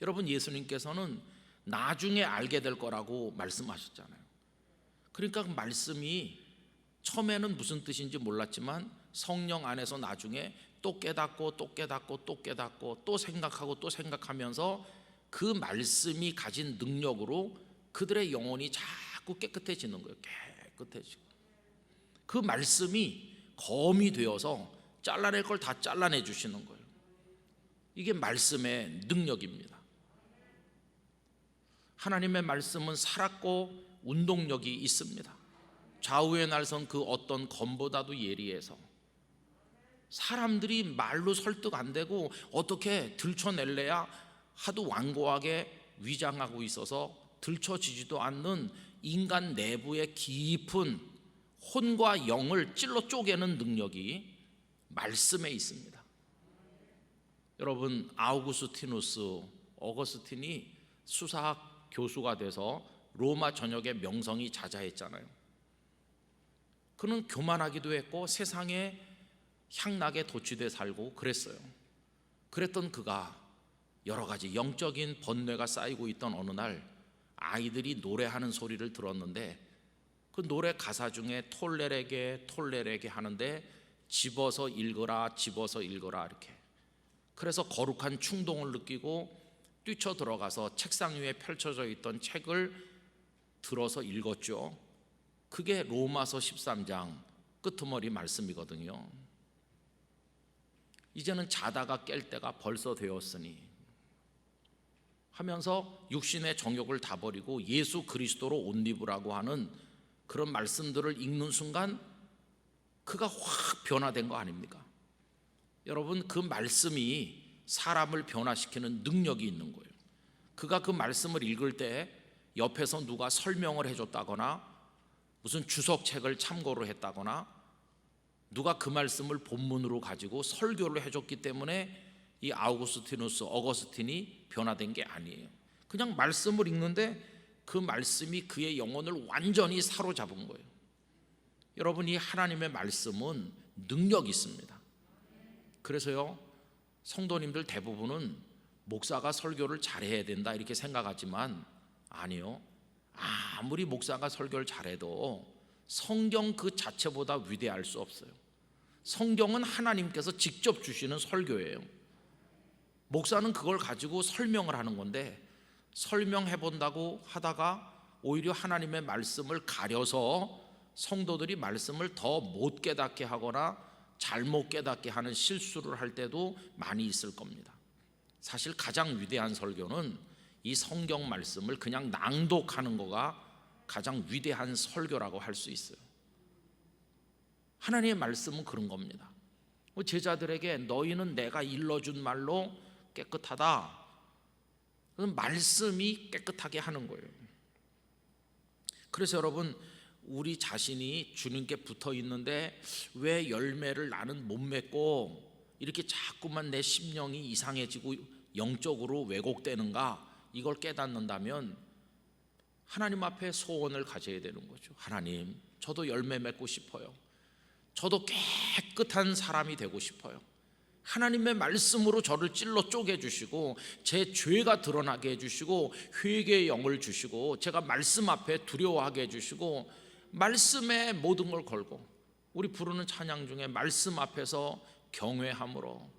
여러분, 예수님께서는 나중에 알게 될 거라고 말씀하셨잖아요. 그러니까 그 말씀이 처음에는 무슨 뜻인지 몰랐지만 성령 안에서 나중에 또 깨닫고 또 생각하고 또 생각하면서 그 말씀이 가진 능력으로 그들의 영혼이 자꾸 깨끗해지는 거예요. 깨끗해지고 그 말씀이 검이 되어서 잘라낼 걸 다 잘라내 주시는 거예요. 이게 말씀의 능력입니다. 하나님의 말씀은 살았고 운동력이 있습니다. 좌우의 날선 그 어떤 검보다도 예리해서 사람들이 말로 설득 안 되고 어떻게 들춰낼래야 하도 완고하게 위장하고 있어서 들춰지지도 않는 인간 내부의 깊은 혼과 영을 찔러 쪼개는 능력이 말씀에 있습니다. 여러분, 아우구스티누스 어거스틴이 수사학 교수가 돼서 로마 전역에 명성이 자자했잖아요. 그는 교만하기도 했고 세상에 향락에 도취돼 살고 그랬어요. 그랬던 그가 여러 가지 영적인 번뇌가 쌓이고 있던 어느 날 아이들이 노래하는 소리를 들었는데 그 노래 가사 중에 톨레레게 하는데 집어서 읽어라 이렇게. 그래서 거룩한 충동을 느끼고 뛰쳐 들어가서 책상 위에 펼쳐져 있던 책을 들어서 읽었죠. 그게 로마서 13장 끄트머리 말씀이거든요. 이제는 자다가 깰 때가 벌써 되었으니 하면서 육신의 정욕을 다 버리고 예수 그리스도로 옷 입으라고 하는 그런 말씀들을 읽는 순간 그가 확 변화된 거 아닙니까? 여러분, 그 말씀이 사람을 변화시키는 능력이 있는 거예요. 그가 그 말씀을 읽을 때 옆에서 누가 설명을 해줬다거나 무슨 주석책을 참고를 했다거나 누가 그 말씀을 본문으로 가지고 설교를 해줬기 때문에 이 아우구스티누스 어거스틴이 변화된 게 아니에요. 그냥 말씀을 읽는데 그 말씀이 그의 영혼을 완전히 사로잡은 거예요. 여러분, 이 하나님의 말씀은 능력이 있습니다. 그래서요, 성도님들 대부분은 목사가 설교를 잘해야 된다 이렇게 생각하지만 아니요. 아무리 목사가 설교를 잘해도 성경 그 자체보다 위대할 수 없어요. 성경은 하나님께서 직접 주시는 설교예요. 목사는 그걸 가지고 설명을 하는 건데 설명해 본다고 하다가 오히려 하나님의 말씀을 가려서 성도들이 말씀을 더 못 깨닫게 하거나 잘못 깨닫게 하는 실수를 할 때도 많이 있을 겁니다. 사실 가장 위대한 설교는 이 성경 말씀을 그냥 낭독하는 거가 가장 위대한 설교라고 할 수 있어요. 하나님의 말씀은 그런 겁니다. 제자들에게 너희는 내가 일러준 말로 깨끗하다. 그건 말씀이 깨끗하게 하는 거예요. 그래서 여러분, 우리 자신이 주님께 붙어 있는데 왜 열매를 나는 못 맺고 이렇게 자꾸만 내 심령이 이상해지고 영적으로 왜곡되는가, 이걸 깨닫는다면 하나님 앞에 소원을 가져야 되는 거죠. 하나님, 저도 열매 맺고 싶어요. 저도 깨끗한 사람이 되고 싶어요. 하나님의 말씀으로 저를 찔러 쪼개주시고 제 죄가 드러나게 해주시고 회개의 영을 주시고 제가 말씀 앞에 두려워하게 해주시고 말씀에 모든 걸 걸고, 우리 부르는 찬양 중에 말씀 앞에서 경외함으로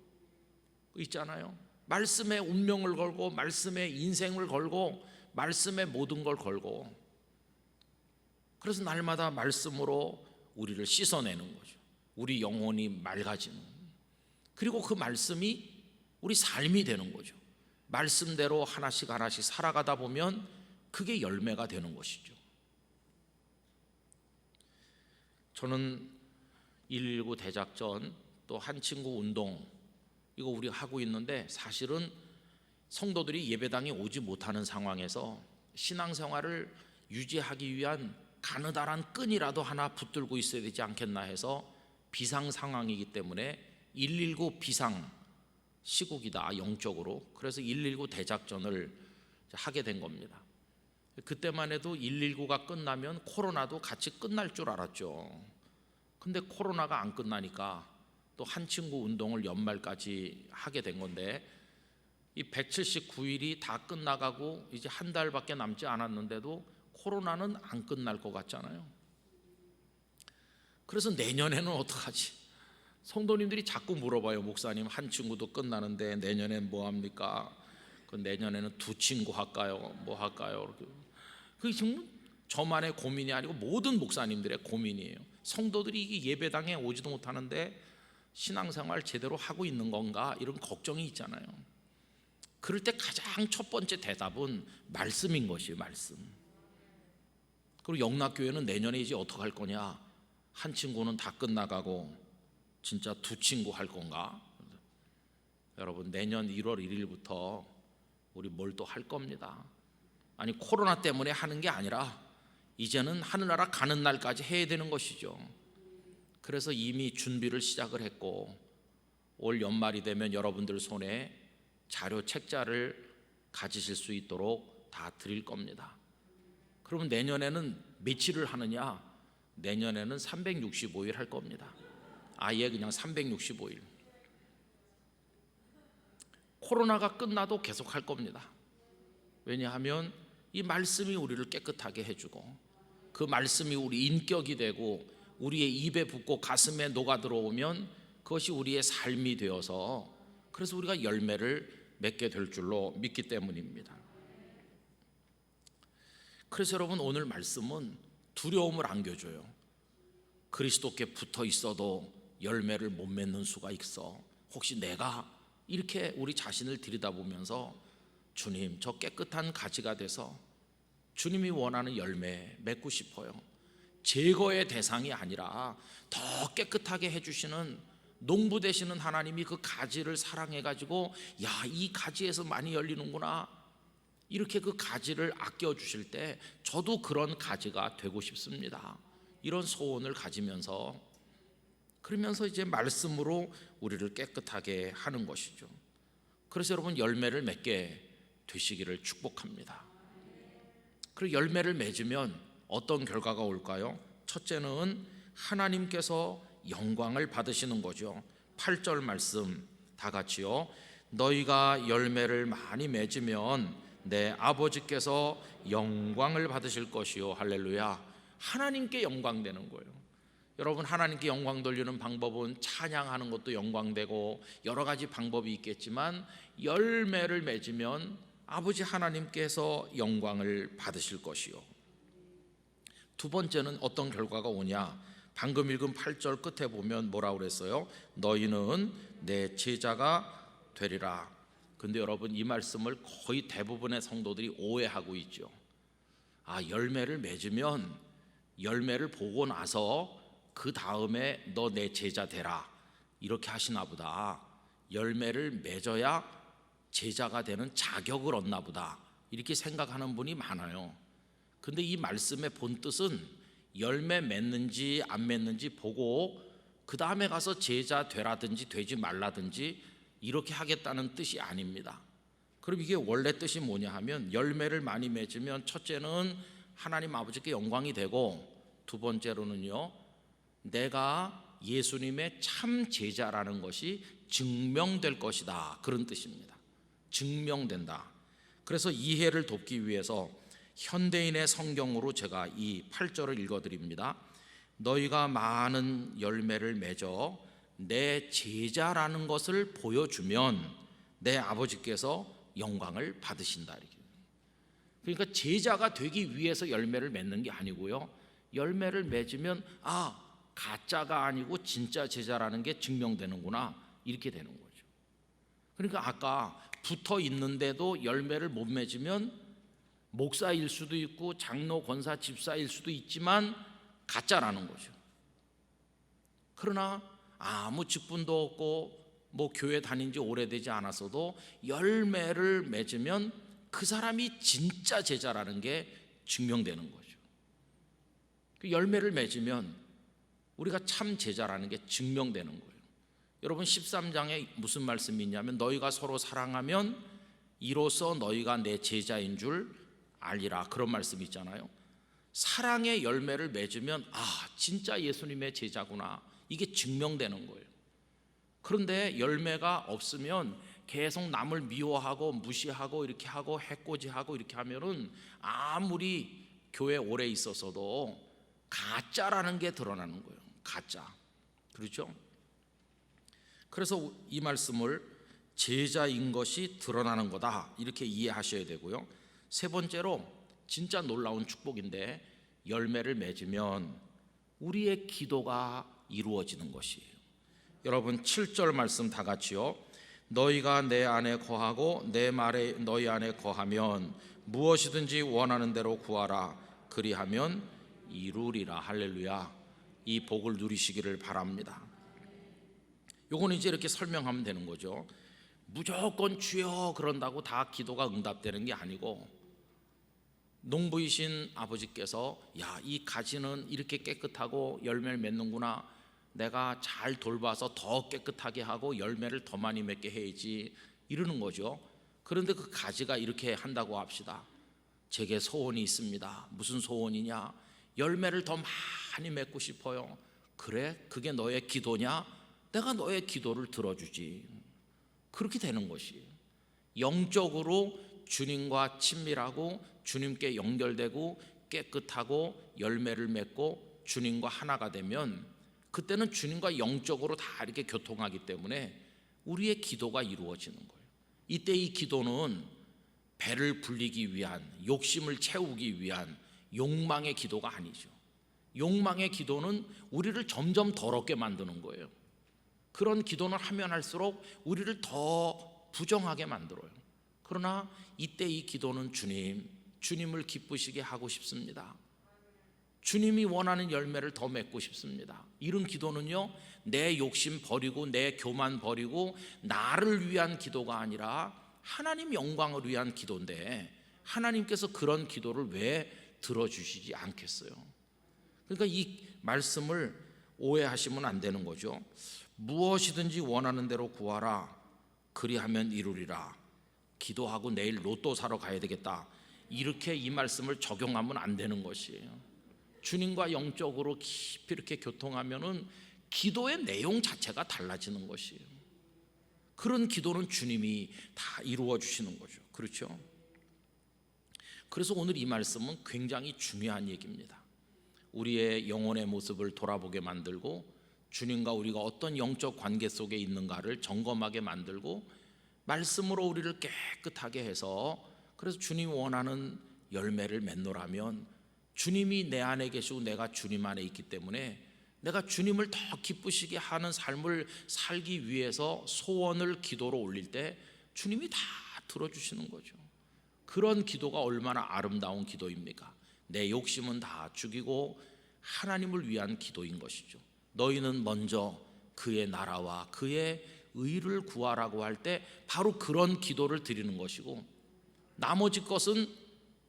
있잖아요. 말씀에 운명을 걸고 말씀에 인생을 걸고 말씀에 모든 걸 걸고, 그래서 날마다 말씀으로 우리를 씻어내는 거죠. 우리 영혼이 맑아지는, 그리고 그 말씀이 우리 삶이 되는 거죠. 말씀대로 하나씩 하나씩 살아가다 보면 그게 열매가 되는 것이죠. 저는 119 대작전, 또 한 친구 운동, 이거 우리가 하고 있는데 사실은 성도들이 예배당에 오지 못하는 상황에서 신앙생활을 유지하기 위한 가느다란 끈이라도 하나 붙들고 있어야 되지 않겠나 해서, 비상 상황이기 때문에 119 비상 시국이다 영적으로, 그래서 119 대작전을 하게 된 겁니다. 그때만 해도 119가 끝나면 코로나도 같이 끝날 줄 알았죠. 근데 코로나가 안 끝나니까 또 한 친구 운동을 연말까지 하게 된 건데, 이 179일이 다 끝나가고 이제 한 달밖에 남지 않았는데도 코로나는 안 끝날 것 같잖아요. 그래서 내년에는 어떡하지? 성도님들이 자꾸 물어봐요. 목사님, 한 친구도 끝나는데 내년엔 뭐 합니까? 그 내년에는 두 친구 할까요? 뭐 할까요? 그게 지금 저만의 고민이 아니고 모든 목사님들의 고민이에요. 성도들이 이게 예배당에 오지도 못하는데 신앙생활 제대로 하고 있는 건가, 이런 걱정이 있잖아요. 그럴 때 가장 첫 번째 대답은 말씀인 것이에요. 말씀. 그리고 영락교회는 내년에 이제 어떻게 할 거냐, 한 친구는 다 끝나가고 진짜 두 친구 할 건가? 여러분, 내년 1월 1일부터 우리 뭘 또 할 겁니다. 아니, 코로나 때문에 하는 게 아니라 이제는 하늘나라 가는 날까지 해야 되는 것이죠. 그래서 이미 준비를 시작을 했고, 올 연말이 되면 여러분들 손에 자료 책자를 가지실 수 있도록 다 드릴 겁니다. 그러면 내년에는 며칠을 하느냐? 내년에는 365일 할 겁니다. 아예 그냥 365일. 코로나가 끝나도 계속 할 겁니다. 왜냐하면 이 말씀이 우리를 깨끗하게 해주고, 그 말씀이 우리 인격이 되고 우리의 입에 붙고 가슴에 녹아 들어오면 그것이 우리의 삶이 되어서, 그래서 우리가 열매를 맺게 될 줄로 믿기 때문입니다. 그래서 여러분, 오늘 말씀은 두려움을 안겨줘요. 그리스도께 붙어 있어도 열매를 못 맺는 수가 있어. 혹시 내가 이렇게 우리 자신을 들여다보면서 주님, 저 깨끗한 가지가 돼서 주님이 원하는 열매 맺고 싶어요. 제거의 대상이 아니라 더 깨끗하게 해주시는, 농부 되시는 하나님이 그 가지를 사랑해가지고, 야, 이 가지에서 많이 열리는구나, 이렇게 그 가지를 아껴주실 때 저도 그런 가지가 되고 싶습니다. 이런 소원을 가지면서, 그러면서 이제 말씀으로 우리를 깨끗하게 하는 것이죠. 그래서 여러분, 열매를 맺게 되시기를 축복합니다. 그리고 열매를 맺으면 어떤 결과가 올까요? 첫째는 하나님께서 영광을 받으시는 거죠. 8절 말씀 다 같이요. 너희가 열매를 많이 맺으면 내 아버지께서 영광을 받으실 것이요. 할렐루야. 하나님께 영광 되는 거예요. 여러분, 하나님께 영광 돌리는 방법은 찬양하는 것도 영광되고 여러 가지 방법이 있겠지만, 열매를 맺으면 아버지 하나님께서 영광을 받으실 것이요. 두 번째는 어떤 결과가 오냐? 방금 읽은 8절 끝에 보면 뭐라고 그랬어요? 너희는 내 제자가 되리라. 근데 여러분, 이 말씀을 거의 대부분의 성도들이 오해하고 있죠. 열매를 맺으면 열매를 보고 나서 그 다음에 너 내 제자 되라, 이렇게 하시나 보다. 열매를 맺어야 제자가 되는 자격을 얻나 보다, 이렇게 생각하는 분이 많아요. 근데 이 말씀의 본뜻은 열매 맺는지 안 맺는지 보고 그 다음에 가서 제자 되라든지 되지 말라든지 이렇게 하겠다는 뜻이 아닙니다. 그럼 이게 원래 뜻이 뭐냐 하면, 열매를 많이 맺으면 첫째는 하나님 아버지께 영광이 되고, 두 번째로는요, 내가 예수님의 참 제자라는 것이 증명될 것이다, 그런 뜻입니다. 증명된다. 그래서 이해를 돕기 위해서 현대인의 성경으로 제가 이 8절을 읽어드립니다. 너희가 많은 열매를 맺어 내 제자라는 것을 보여주면 내 아버지께서 영광을 받으신다. 그러니까 제자가 되기 위해서 열매를 맺는 게 아니고요, 열매를 맺으면 가짜가 아니고 진짜 제자라는 게 증명되는구나, 이렇게 되는 거죠. 그러니까 아까 붙어 있는데도 열매를 못 맺으면 목사일 수도 있고 장로, 권사, 집사일 수도 있지만 가짜라는 거죠. 그러나 아무 직분도 없고 교회 다닌 지 오래되지 않았어도 열매를 맺으면 그 사람이 진짜 제자라는 게 증명되는 거죠. 그 열매를 맺으면 우리가 참 제자라는 게 증명되는 거예요. 여러분, 13장에 무슨 말씀이 있냐면, 너희가 서로 사랑하면 이로써 너희가 내 제자인 줄 알리라, 그런 말씀이 있잖아요. 사랑의 열매를 맺으면 진짜 예수님의 제자구나, 이게 증명되는 거예요. 그런데 열매가 없으면 계속 남을 미워하고 무시하고 이렇게 하고 해코지하고 이렇게 하면은 아무리 교회 오래 있었어도 가짜라는 게 드러나는 거예요. 가짜. 그렇죠? 그래서 이 말씀을 제자인 것이 드러나는 거다, 이렇게 이해하셔야 되고요. 세 번째로, 진짜 놀라운 축복인데, 열매를 맺으면 우리의 기도가 이루어지는 것이에요. 여러분, 7절 말씀 다 같이요. 너희가 내 안에 거하고 내 말에 너희 안에 거하면 무엇이든지 원하는 대로 구하라, 그리하면 이루리라. 할렐루야. 이 복을 누리시기를 바랍니다. 요건 이제 이렇게 설명하면 되는 거죠. 무조건 주여 그런다고 다 기도가 응답되는 게 아니고, 농부이신 아버지께서 이 가지는 이렇게 깨끗하고 열매를 맺는구나, 내가 잘 돌봐서 더 깨끗하게 하고 열매를 더 많이 맺게 해야지, 이러는 거죠. 그런데 그 가지가 이렇게 한다고 합시다. 제게 소원이 있습니다. 무슨 소원이냐? 열매를 더 많이 맺고 싶어요. 그래? 그게 너의 기도냐? 내가 너의 기도를 들어주지. 그렇게 되는 것이, 영적으로 주님과 친밀하고 주님께 연결되고 깨끗하고 열매를 맺고 주님과 하나가 되면, 그때는 주님과 영적으로 다 이렇게 교통하기 때문에 우리의 기도가 이루어지는 거예요. 이때 이 기도는 배를 불리기 위한, 욕심을 채우기 위한 욕망의 기도가 아니죠. 욕망의 기도는 우리를 점점 더럽게 만드는 거예요. 그런 기도는 하면 할수록 우리를 더 부정하게 만들어요. 그러나 이때 이 기도는 주님을 기쁘시게 하고 싶습니다. 주님이 원하는 열매를 더 맺고 싶습니다. 이런 기도는요, 내 욕심 버리고 내 교만 버리고 나를 위한 기도가 아니라 하나님 영광을 위한 기도인데, 하나님께서 그런 기도를 왜 들어주시지 않겠어요? 그러니까 이 말씀을 오해하시면 안 되는 거죠. 무엇이든지 원하는 대로 구하라, 그리하면 이루리라. 기도하고 내일 로또 사러 가야 되겠다, 이렇게 이 말씀을 적용하면 안 되는 것이에요. 주님과 영적으로 깊이 이렇게 교통하면은 기도의 내용 자체가 달라지는 것이에요. 그런 기도는 주님이 다 이루어 주시는 거죠. 그렇죠? 그래서 오늘 이 말씀은 굉장히 중요한 얘기입니다. 우리의 영혼의 모습을 돌아보게 만들고, 주님과 우리가 어떤 영적 관계 속에 있는가를 점검하게 만들고, 말씀으로 우리를 깨끗하게 해서, 그래서 주님이 원하는 열매를 맺노라면, 주님이 내 안에 계시고 내가 주님 안에 있기 때문에 내가 주님을 더 기쁘시게 하는 삶을 살기 위해서 소원을 기도로 올릴 때 주님이 다 들어주시는 거죠. 그런 기도가 얼마나 아름다운 기도입니까? 내 욕심은 다 죽이고 하나님을 위한 기도인 것이죠. 너희는 먼저 그의 나라와 그의 의를 구하라고 할 때 바로 그런 기도를 드리는 것이고, 나머지 것은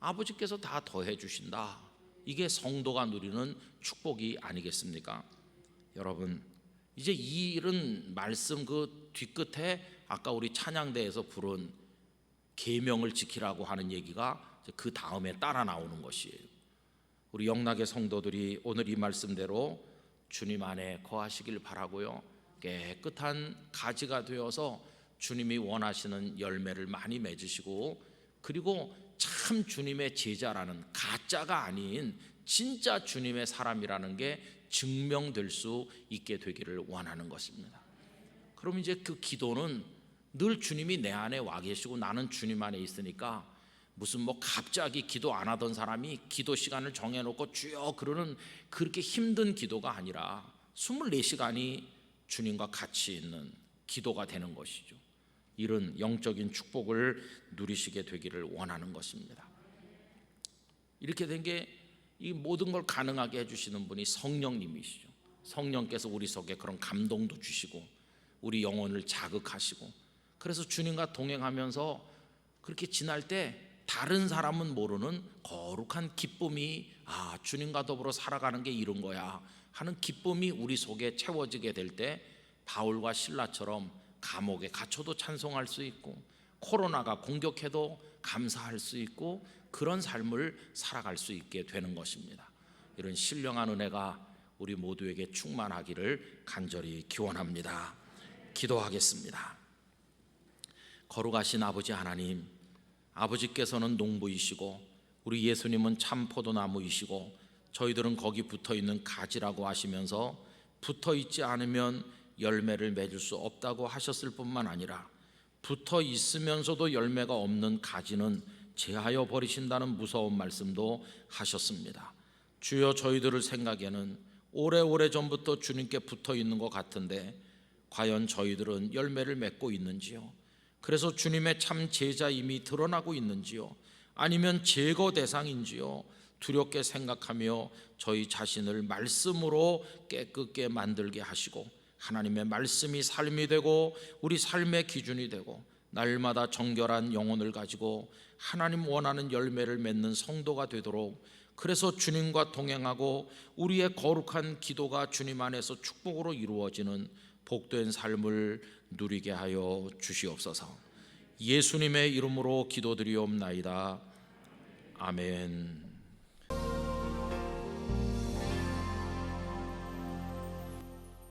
아버지께서 다 더해 주신다. 이게 성도가 누리는 축복이 아니겠습니까? 여러분, 이제 이 이런 말씀 그 뒤끝에 아까 우리 찬양대에서 부른 계명을 지키라고 하는 얘기가 그 다음에 따라 나오는 것이에요. 우리 영락의 성도들이 오늘 이 말씀대로 주님 안에 거하시길 바라고요. 깨끗한 가지가 되어서 주님이 원하시는 열매를 많이 맺으시고, 그리고 참 주님의 제자라는, 가짜가 아닌 진짜 주님의 사람이라는 게 증명될 수 있게 되기를 원하는 것입니다. 그럼 이제 그 기도는 늘 주님이 내 안에 와 계시고 나는 주님 안에 있으니까, 무슨 갑자기 기도 안 하던 사람이 기도 시간을 정해놓고 주여 그러는 그렇게 힘든 기도가 아니라 24시간이 주님과 같이 있는 기도가 되는 것이죠. 이런 영적인 축복을 누리시게 되기를 원하는 것입니다. 이렇게 된 게 이 모든 걸 가능하게 해주시는 분이 성령님이시죠. 성령께서 우리 속에 그런 감동도 주시고 우리 영혼을 자극하시고, 그래서 주님과 동행하면서 그렇게 지날 때 다른 사람은 모르는 거룩한 기쁨이, 주님과 더불어 살아가는 게 이런 거야 하는 기쁨이 우리 속에 채워지게 될 때 바울과 실라처럼 감옥에 갇혀도 찬송할 수 있고, 코로나가 공격해도 감사할 수 있고, 그런 삶을 살아갈 수 있게 되는 것입니다. 이런 신령한 은혜가 우리 모두에게 충만하기를 간절히 기원합니다. 기도하겠습니다. 거룩하신 아버지 하나님, 아버지께서는 농부이시고 우리 예수님은 참 포도나무이시고 저희들은 거기 붙어있는 가지라고 하시면서 붙어있지 않으면 열매를 맺을 수 없다고 하셨을 뿐만 아니라 붙어 있으면서도 열매가 없는 가지는 제하여 버리신다는 무서운 말씀도 하셨습니다. 주여, 저희들을 생각에는 오래오래 전부터 주님께 붙어 있는 것 같은데 과연 저희들은 열매를 맺고 있는지요? 그래서 주님의 참 제자임이 드러나고 있는지요? 아니면 제거 대상인지요? 두렵게 생각하며 저희 자신을 말씀으로 깨끗게 만들게 하시고, 하나님의 말씀이 삶이 되고 우리 삶의 기준이 되고 날마다 정결한 영혼을 가지고 하나님 원하는 열매를 맺는 성도가 되도록, 그래서 주님과 동행하고 우리의 거룩한 기도가 주님 안에서 축복으로 이루어지는 복된 삶을 누리게 하여 주시옵소서. 예수님의 이름으로 기도드리옵나이다. 아멘.